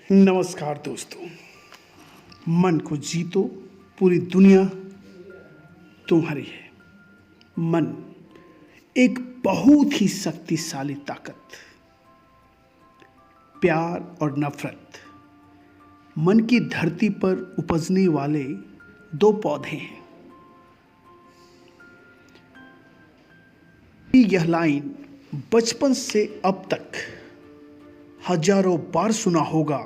नमस्कार दोस्तों। मन को जीतो, पूरी दुनिया तुम्हारी है। मन एक बहुत ही शक्तिशाली ताकत। प्यार और नफरत मन की धरती पर उपजने वाले दो पौधे हैं। यह लाइन बचपन से अब तक हजारों बार सुना होगा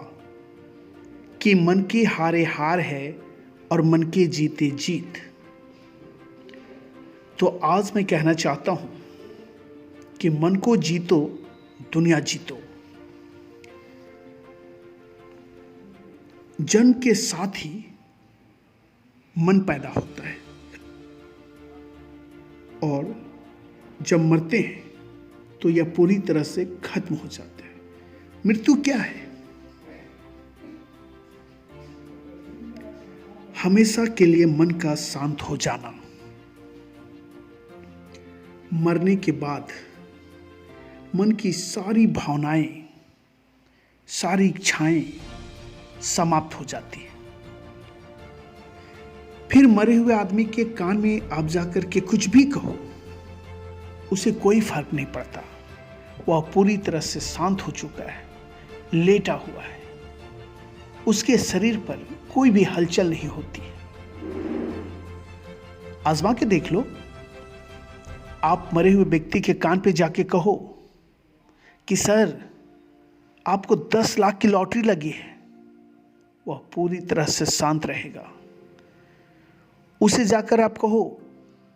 कि मन के हारे हार है और मन के जीते जीत। तो आज मैं कहना चाहता हूं कि मन को जीतो, दुनिया जीतो। जन्म के साथ ही मन पैदा होता है और जब मरते हैं तो यह पूरी तरह से खत्म हो जाता है। मृत्यु क्या है? हमेशा के लिए मन का शांत हो जाना। मरने के बाद मन की सारी भावनाएं, सारी इच्छाएं समाप्त हो जाती हैं। फिर मरे हुए आदमी के कान में आप जाकर के कुछ भी कहो, उसे कोई फर्क नहीं पड़ता। वह पूरी तरह से शांत हो चुका है, लेटा हुआ है। उसके शरीर पर कोई भी हलचल नहीं होती है। आजमा के देख लो। आप मरे हुए व्यक्ति के कान पे जाके कहो कि सर, आपको 10 लाख की लॉटरी लगी है, वह पूरी तरह से शांत रहेगा। उसे जाकर आप कहो,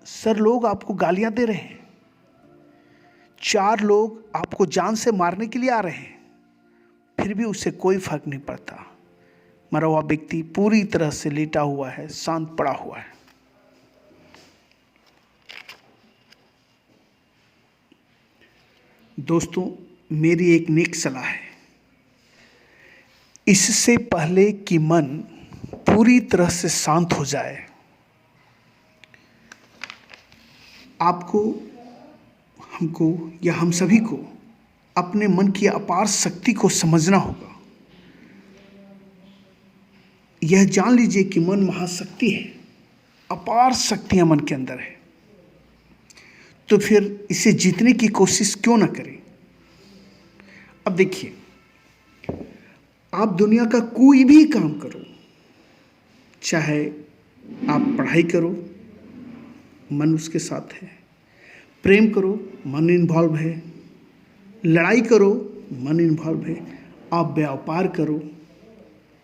सर, लोग आपको गालियां दे रहे हैं, 4 लोग आपको जान से मारने के लिए आ रहे हैं, फिर भी उसे कोई फर्क नहीं पड़ता। मरा हुआ व्यक्ति पूरी तरह से लेटा हुआ है, शांत पड़ा हुआ है। दोस्तों, मेरी एक नेक सलाह है। इससे पहले कि मन पूरी तरह से शांत हो जाए, आपको, हमको या हम सभी को अपने मन की अपार शक्ति को समझना होगा। यह जान लीजिए कि मन महाशक्ति है, अपार शक्तियां मन के अंदर है। तो फिर इसे जीतने की कोशिश क्यों ना करें? अब देखिए, आप दुनिया का कोई भी काम करो, चाहे आप पढ़ाई करो, मन उसके साथ है। प्रेम करो, मन इन्वॉल्व है। लड़ाई करो, मन इन्वॉल्व है। आप व्यापार करो,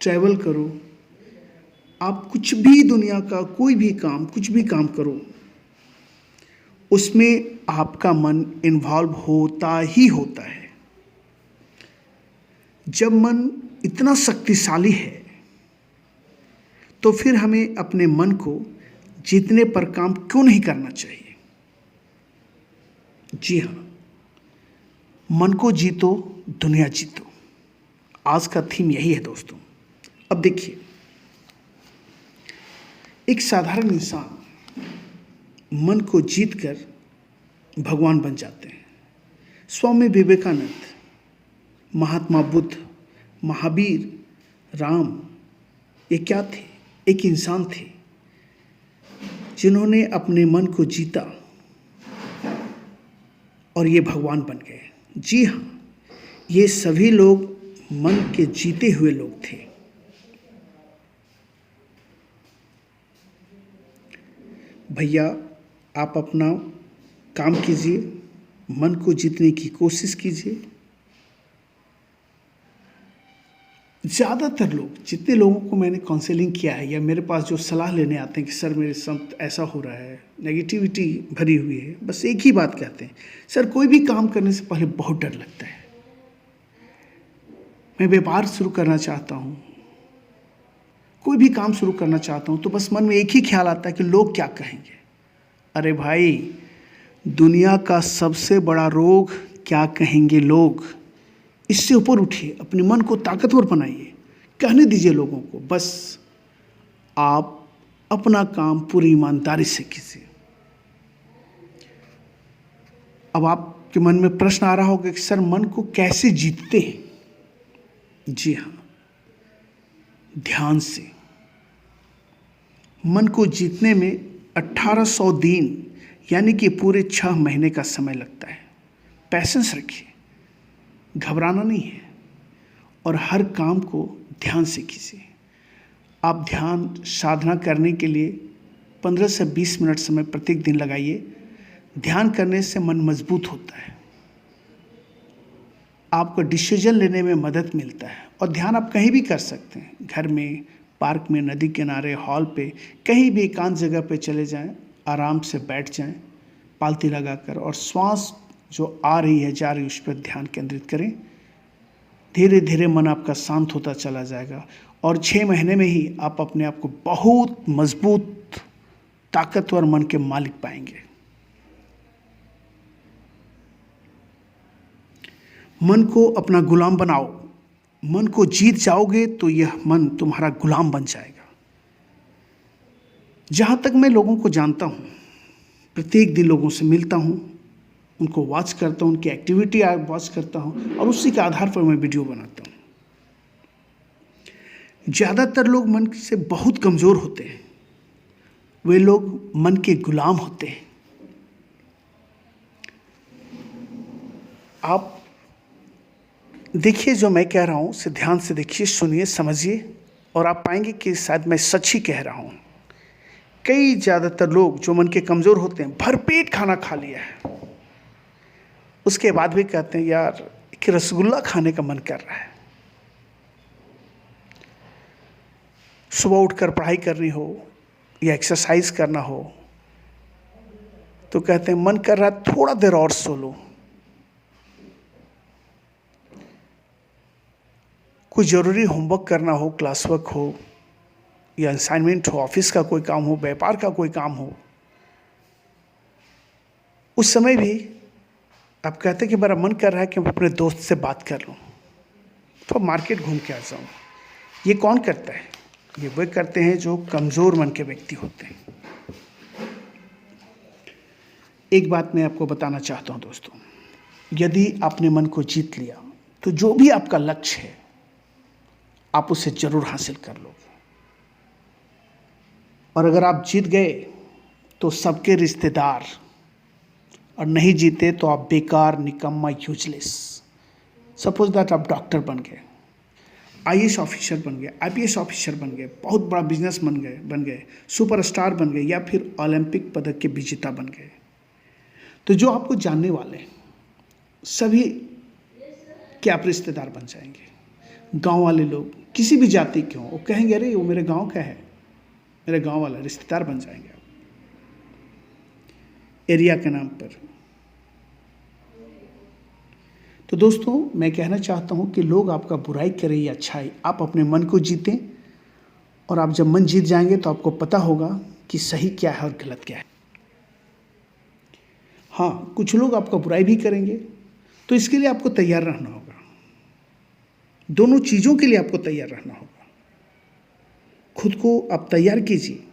ट्रैवल करो, आप कुछ भी दुनिया का कोई भी काम, कुछ भी काम करो, उसमें आपका मन इन्वॉल्व होता ही होता है। जब मन इतना शक्तिशाली है तो फिर हमें अपने मन को जीतने पर काम क्यों नहीं करना चाहिए? जी हाँ, मन को जीतो, दुनिया जीतो। आज का थीम यही है दोस्तों। अब देखिए, एक साधारण इंसान मन को जीतकर भगवान बन जाते हैं। स्वामी विवेकानंद, महात्मा बुद्ध, महावीर, राम, ये क्या थे? एक इंसान थे जिन्होंने अपने मन को जीता और ये भगवान बन गए। जी हाँ, ये सभी लोग मन के जीते हुए लोग थे। भैया, आप अपना काम कीजिए, मन को जीतने की कोशिश कीजिए। ज़्यादातर लोग, जितने लोगों को मैंने काउंसलिंग किया है या मेरे पास जो सलाह लेने आते हैं कि सर मेरे साथ ऐसा हो रहा है, नेगेटिविटी भरी हुई है, बस एक ही बात कहते हैं, सर कोई भी काम करने से पहले बहुत डर लगता है। मैं व्यापार शुरू करना चाहता हूँ, कोई भी काम शुरू करना चाहता हूँ, तो बस मन में एक ही ख्याल आता है कि लोग क्या कहेंगे। अरे भाई, दुनिया का सबसे बड़ा रोग क्या कहेंगे लोग, इससे ऊपर उठिए, अपने मन को ताकतवर बनाइए, कहने दीजिए लोगों को। बस आप अपना काम पूरी ईमानदारी से कीजिए। अब आपके के मन में प्रश्न आ रहा होगा कि सर मन को कैसे जीतते हैं। जी हाँ, ध्यान से। मन को जीतने में 1800 दिन यानी कि पूरे 6 महीने का समय लगता है। पैसेंस रखिए, घबराना नहीं है, और हर काम को ध्यान से कीजिए। आप ध्यान साधना करने के लिए 15 से 20 मिनट समय प्रत्येक दिन लगाइए। ध्यान करने से मन मजबूत होता है, आपको डिसीजन लेने में मदद मिलता है। और ध्यान आप कहीं भी कर सकते हैं, घर में, पार्क में, नदी किनारे, हॉल पे, कहीं भी एकांत जगह पे चले जाएं, आराम से बैठ जाएं पालती लगाकर, और श्वास जो आ रही है जा रही है उस पर ध्यान केंद्रित करें। धीरे धीरे मन आपका शांत होता चला जाएगा, और 6 महीने में ही आप अपने आप को बहुत मजबूत, ताकतवर मन के मालिक पाएंगे। मन को अपना गुलाम बनाओ। मन को जीत जाओगे तो यह मन तुम्हारा गुलाम बन जाएगा। जहाँ तक मैं लोगों को जानता हूँ, प्रत्येक दिन लोगों से मिलता हूँ, उनको वॉच करता हूँ, उनकी एक्टिविटी वॉच करता हूँ, और उसी के आधार पर मैं वीडियो बनाता हूँ। ज़्यादातर लोग मन से बहुत कमज़ोर होते हैं, वे लोग मन के गुलाम होते हैं। आप देखिए, जो मैं कह रहा हूँ उसे ध्यान से देखिए, सुनिए, समझिए, और आप पाएंगे कि शायद मैं सच ही कह रहा हूँ। कई ज़्यादातर लोग जो मन के कमज़ोर होते हैं, भरपेट खाना खा लिया है, उसके बाद भी कहते हैं यार कि रसगुल्ला खाने का मन कर रहा है। सुबह उठकर पढ़ाई करनी हो या एक्सरसाइज करना हो तो कहते हैं मन कर रहा है थोड़ा देर और सो लो। कोई ज़रूरी होमवर्क करना हो, क्लास वर्क हो या असाइनमेंट हो, ऑफिस का कोई काम हो, व्यापार का कोई काम हो, उस समय भी आप कहते हैं कि मेरा मन कर रहा है कि मैं अपने दोस्त से बात कर लूँ, तो मार्केट घूम के आ जाऊँ। ये कौन करता है? ये वे करते हैं जो कमज़ोर मन के व्यक्ति होते हैं। एक बात मैं आपको बताना चाहता हूँ दोस्तों, यदि आपने मन को जीत लिया तो जो भी आपका लक्ष्य है आप उसे जरूर हासिल कर लोगे। और अगर आप जीत गए तो सबके रिश्तेदार, और नहीं जीते तो आप बेकार, निकम्मा, यूजलेस। सपोज दैट आप डॉक्टर बन गए, आईएएस ऑफिसर बन गए, आईपीएस ऑफिसर बन गए, बहुत बड़ा बिजनेस बन गए, सुपरस्टार बन गए, या फिर ओलंपिक पदक के विजेता बन गए, तो जो आपको जानने वाले सभी के आप रिश्तेदार बन जाएंगे। गांव वाले लोग, किसी भी जाति के हों, वो कहेंगे अरे वो मेरे गांव का है, मेरे गांव वाला, रिश्तेदार बन जाएंगे आप, एरिया के नाम पर। तो दोस्तों, मैं कहना चाहता हूं कि लोग आपका बुराई करें या अच्छाई, आप अपने मन को जीतें, और आप जब मन जीत जाएंगे तो आपको पता होगा कि सही क्या है और गलत क्या है। हाँ, कुछ लोग आपका बुराई भी करेंगे, तो इसके लिए आपको तैयार रहना होगा। दोनों चीज़ों के लिए आपको तैयार रहना होगा। खुद को आप तैयार कीजिए।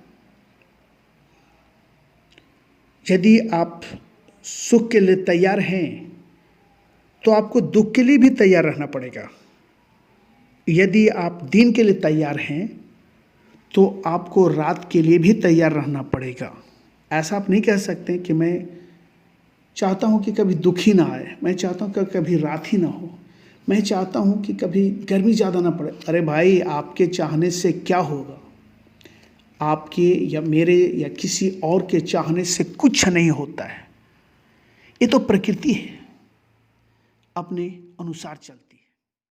यदि आप सुख के लिए तैयार हैं तो आपको दुख के लिए भी तैयार रहना पड़ेगा। यदि आप दिन के लिए तैयार हैं तो आपको रात के लिए भी तैयार रहना पड़ेगा। ऐसा आप नहीं कह सकते कि मैं चाहता हूं कि कभी दुख ही ना आए, मैं चाहता हूं कि कभी रात ही ना हो, मैं चाहता हूं कि कभी गर्मी ज़्यादा ना पड़े। अरे भाई, आपके चाहने से क्या होगा? आपके या मेरे या किसी और के चाहने से कुछ नहीं होता है। ये तो प्रकृति है, अपने अनुसार चलती है।